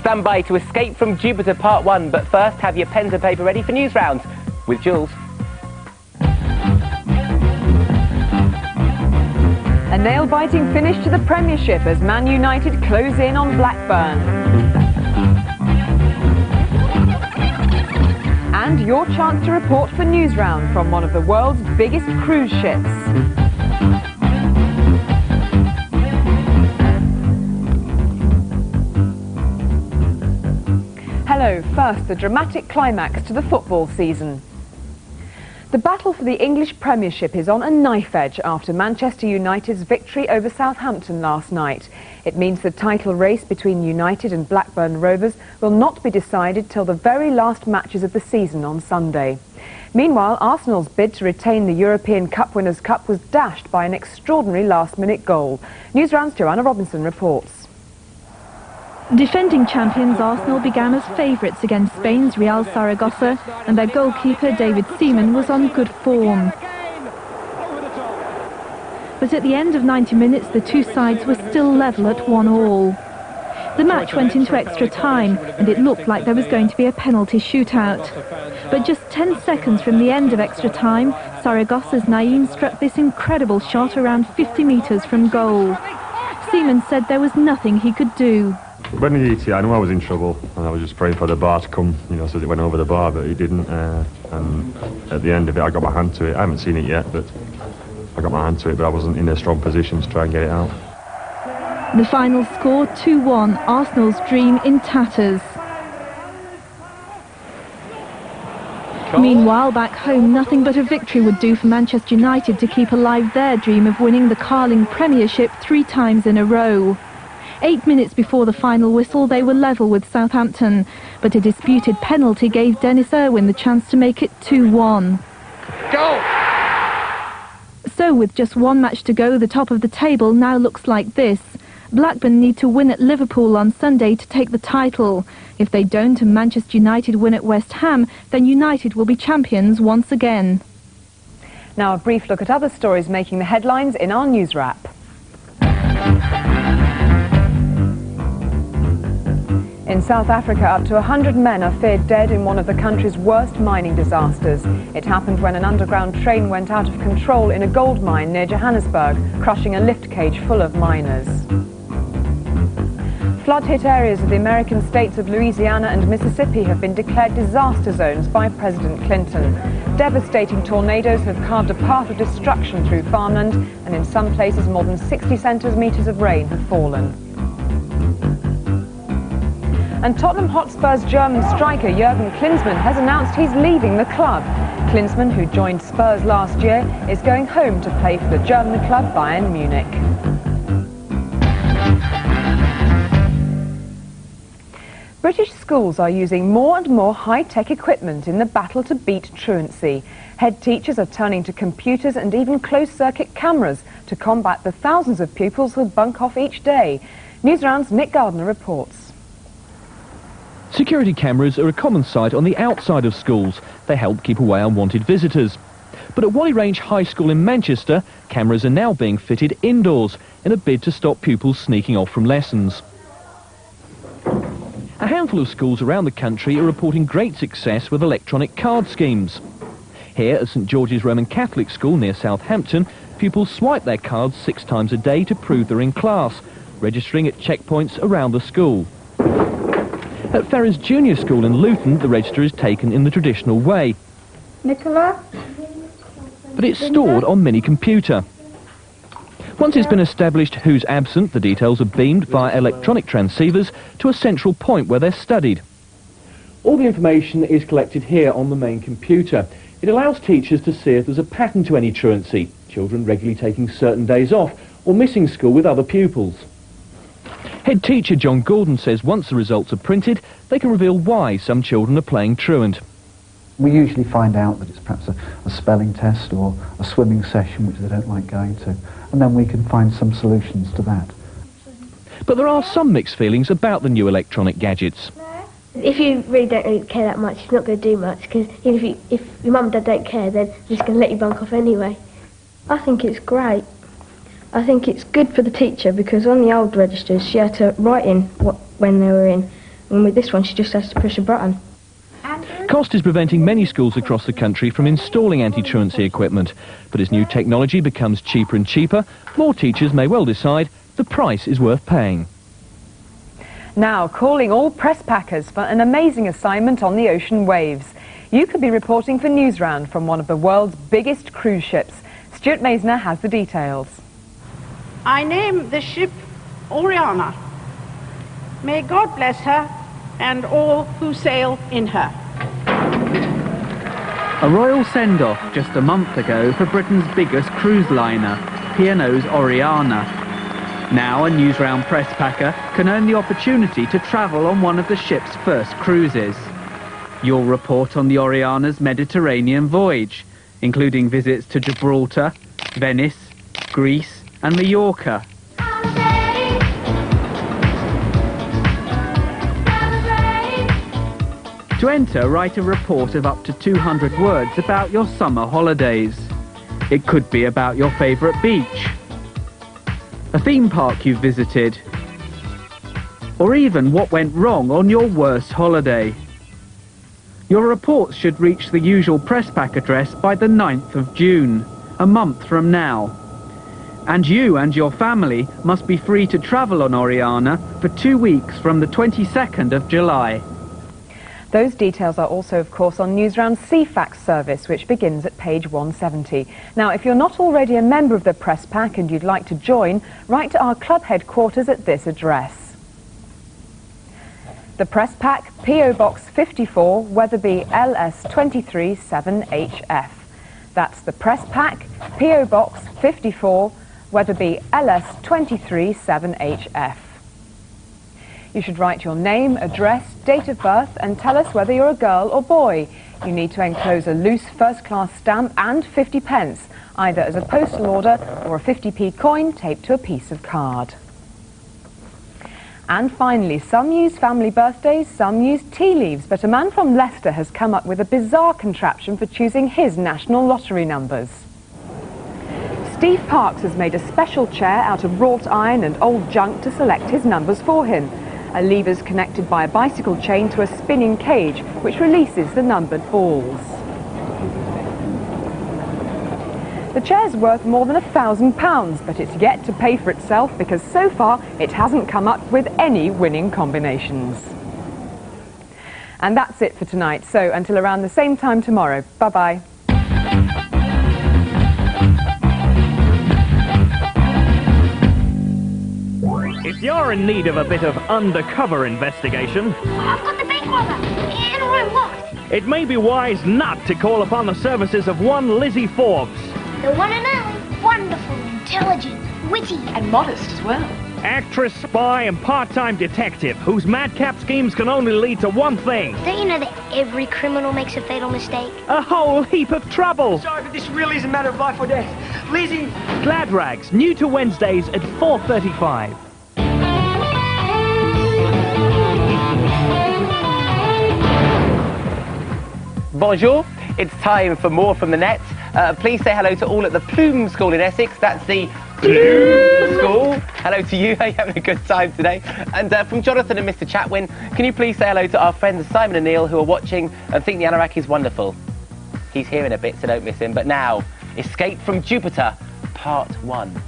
Stand by to escape from Jupiter Part 1, but first have your pens and paper ready for Newsround with Jules. A nail-biting finish to the Premiership as Man United close in on Blackburn. And your chance to report for Newsround from one of the world's biggest cruise ships. Hello, first the dramatic climax to the football season. The battle for the English Premiership is on a knife edge after Manchester United's victory over Southampton last night. It means the title race between United and Blackburn Rovers will not be decided till the very last matches of the season on Sunday. Meanwhile, Arsenal's bid to retain the European Cup Winners' Cup was dashed by an extraordinary last-minute goal. Newsround's Joanna Robinson reports. Defending champions Arsenal began as favourites against Spain's Real Zaragoza, and their goalkeeper David Seaman was on good form. But at the end of 90 minutes the two sides were still level at 1-1. The match went into extra time and it looked like there was going to be a penalty shootout. But just 10 seconds from the end of extra time, Zaragoza's Naïm struck this incredible shot around 50 metres from goal. Seaman said there was nothing he could do. When he hit it, I knew I was in trouble, and I was just praying for the bar to come, so it went over the bar, but it didn't. And at the end of it, I got my hand to it. I haven't seen it yet, but I got my hand to it, but I wasn't in a strong position to try and get it out. The final score, 2-1, Arsenal's dream in tatters. Meanwhile, back home, nothing but a victory would do for Manchester United to keep alive their dream of winning the Carling Premiership 3 times in a row. 8 minutes before the final whistle, they were level with Southampton, but a disputed penalty gave Dennis Irwin the chance to make it 2-1. Goal! So with just one match to go, the top of the table now looks like this. Blackburn need to win at Liverpool on Sunday to take the title. If they don't and Manchester United win at West Ham, then United will be champions once again. Now a brief look at other stories making the headlines in our news wrap. In South Africa, up to 100 men are feared dead in one of the country's worst mining disasters. It happened when an underground train went out of control in a gold mine near Johannesburg, crushing a lift cage full of miners. Flood-hit areas of the American states of Louisiana and Mississippi have been declared disaster zones by President Clinton. Devastating tornadoes have carved a path of destruction through farmland, and in some places more than 60 centimetres of rain have fallen. And Tottenham Hotspur's German striker Jürgen Klinsmann has announced he's leaving the club. Klinsmann, who joined Spurs last year, is going home to play for the German club Bayern Munich. British schools are using more and more high-tech equipment in the battle to beat truancy. Head teachers are turning to computers and even closed-circuit cameras to combat the thousands of pupils who bunk off each day. Newsround's Nick Gardner reports. Security cameras are a common sight on the outside of schools. They help keep away unwanted visitors. But at Wally Range High School in Manchester, cameras are now being fitted indoors in a bid to stop pupils sneaking off from lessons. A handful of schools around the country are reporting great success with electronic card schemes. Here at St George's Roman Catholic School near Southampton, pupils swipe their cards 6 times a day to prove they're in class, registering at checkpoints around the school. At Ferrers Junior School in Luton, the register is taken in the traditional way. Nicola? But it's stored on mini-computer. Once it's been established who's absent, the details are beamed via electronic transceivers to a central point where they're studied. All the information is collected here on the main computer. It allows teachers to see if there's a pattern to any truancy, children regularly taking certain days off or missing school with other pupils. Head teacher John Gordon says once the results are printed, they can reveal why some children are playing truant. We usually find out that it's perhaps a spelling test or a swimming session which they don't like going to, and then we can find some solutions to that. But there are some mixed feelings about the new electronic gadgets. If you really don't care that much, it's not going to do much, because even if your mum and dad don't care, then they're just going to let you bunk off anyway. I think it's great. I think it's good for the teacher, because on the old registers she had to write in when they were in, And with this one, she just has to push a button. Cost is preventing many schools across the country from installing anti-truancy equipment. But as new technology becomes cheaper and cheaper, more teachers may well decide the price is worth paying. Now, calling all press packers for an amazing assignment on the ocean waves. You could be reporting for Newsround from one of the world's biggest cruise ships. Stuart Maisner has the details. I name the ship Oriana. May God bless her and all who sail in her. A royal send-off just a month ago for Britain's biggest cruise liner, P&O's Oriana. Now a Newsround press packer can earn the opportunity to travel on one of the ship's first cruises. You'll report on the Oriana's Mediterranean voyage, including visits to Gibraltar, Venice, Greece and Mallorca. To enter, write a report of up to 200 words about your summer holidays. It could be about your favourite beach, a theme park you've visited, or even what went wrong on your worst holiday. Your reports should reach the usual press pack address by the 9th of June, a month from now. And you and your family must be free to travel on Oriana for 2 weeks from the 22nd of July. Those details are also, of course, on Newsround's CFAX service, which begins at page 170. Now, if you're not already a member of the press pack and you'd like to join, write to our club headquarters at this address. The press pack, P.O. Box 54, Wetherby, LS 23 7HF. That's the press pack, P.O. Box 54, Wetherby, LS 23 7HF. You should write your name, address, date of birth and tell us whether you're a girl or boy. You need to enclose a loose first-class stamp and 50 pence, either as a postal order or a 50p coin taped to a piece of card. And finally, some use family birthdays, some use tea leaves, but a man from Leicester has come up with a bizarre contraption for choosing his national lottery numbers. Steve Parks has made a special chair out of wrought iron and old junk to select his numbers for him. A lever's connected by a bicycle chain to a spinning cage, which releases the numbered balls. The chair's worth more than £1,000, but it's yet to pay for itself because so far it hasn't come up with any winning combinations. And that's it for tonight, so until around the same time tomorrow, bye-bye. If you're in need of a bit of undercover investigation, I've got the bank robber in a room locked. It may be wise not to call upon the services of one Lizzie Forbes. The one and only, wonderful, intelligent, witty, and modest as well. Actress, spy and part-time detective whose madcap schemes can only lead to one thing. Don't you know that every criminal makes a fatal mistake? A whole heap of trouble. Sorry, but this really is a matter of life or death. Lizzie! Glad Rags, new to Wednesdays at 4:35. Bonjour, it's time for more from the net. Please say hello to all at the Plume School in Essex. That's the Plume School. Hello to you, are you having a good time today? And from Jonathan and Mr. Chatwin, can you please say hello to our friends Simon and Neil who are watching and think the anorak is wonderful? He's here in a bit, so don't miss him. But now, Escape from Jupiter, Part 1.